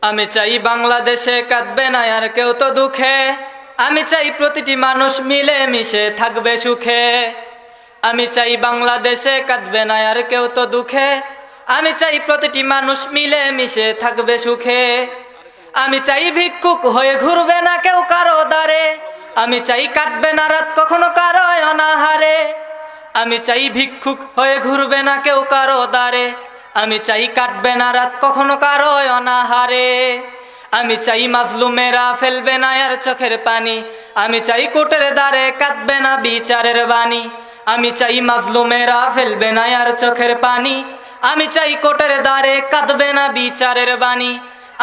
আমি চাই বাংলাদেশে কাঁদবে না আর কেউ তো দুঃখে। আমি চাই প্রতিটি মানুষ মিলে মিশে থাকবে সুখে। আমি চাই বাংলাদেশে কাঁদবে না আর কেউ তো দুঃখে। আমি চাই প্রতিটি মানুষ মিলে মিশে থাকবে সুখে। আমি চাই ভিক্ষুক হয়ে ঘুরবে না কেউ কারো দ্বারে। আমি চাই কাটবে না রাত কখনো কারো অনাহারে। আমি চাই ভিক্ষুক হয়ে ঘুরবে না কেউ কারো দ্বারে। আমি চাই কাটবে না রাত কখনো কারো অনাহারে। আমি চাই মাজলুমেরা ফেলবে না আর চোখের পানি। আমি চাই কোর্টের দ্বারে কাঁদবে না বিচারের বাণী। আমি চাই মাজলুমেরা ফেলবে না আর চোখের পানি। আমি চাই কোর্টের দ্বারে কাঁদবে না বিচারের বাণী।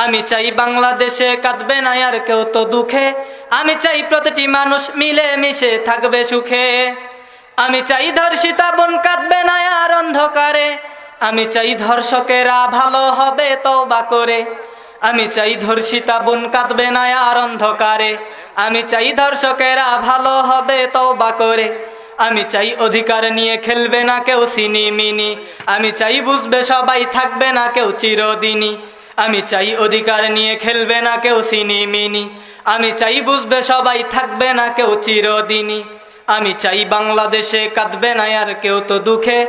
আমি চাই বাংলাদেশে কাঁদবে না আর কেউ তো দুঃখে। আমি চাই প্রতিটি মানুষ মিলে মিশে থাকবে সুখে। আমি চাই ধর্ষিতা বোন কাঁদবে না আর অন্ধকারে। আমি চাই ধর্ষকেরা ভালো হবে তওবা করে। আমি চাই ধর্ষিতা বোন কাঁদবে না আর অন্ধকারে। আমি চাই ধর্ষকেরা ভালো হবে তওবা করে। আমি চাই অধিকার নিয়ে খেলবে না কেউ সিনিমিনি। আমি চাই বুঝবে সবাই থাকবে না কেউ চিরদিনই। আমি চাই অধিকার নিয়ে খেলবে না কেউ সিনিমিনি। আমি চাই বুঝবে সবাই থাকবে না কেউ চিরদিনই। আমি চাই বাংলাদেশে কাঁদবে না আর কেউ তো দুঃখে।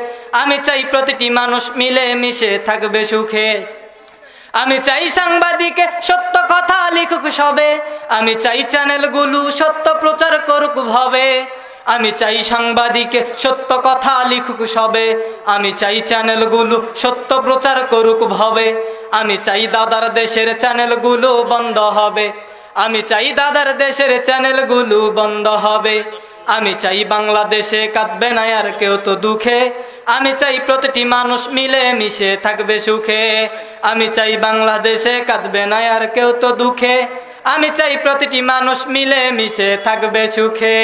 আমি চাই প্রতিটি মানুষ মিলে মিশে থাকবে সুখে। আমি চাই সাংবাদিকে সত্য কথা লিখুক সবে। আমি চাই চ্যানেলগুলো সত্য প্রচার করুক ভবে। আমি চাই সাংবাদিকে সত্য কথা লিখুক সবে। আমি চাই চ্যানেলগুলো সত্য প্রচার করুক ভবে। আমি চাই দাদার দেশের চ্যানেলগুলো বন্ধ হবে। আমি চাই দাদার দেশের চ্যানেলগুলো বন্ধ হবে। আমি চাই বাংলাদেশে কাঁদবে না আর কেউ তো দুঃখে। আমি চাই প্রতিটি মানুষ মিলে মিশে থাকবে সুখে। আমি চাই বাংলাদেশে কাঁদবে না আর কেউ তো দুঃখে। আমি চাই প্রতিটি মানুষ মিলে মিশে থাকবে সুখে।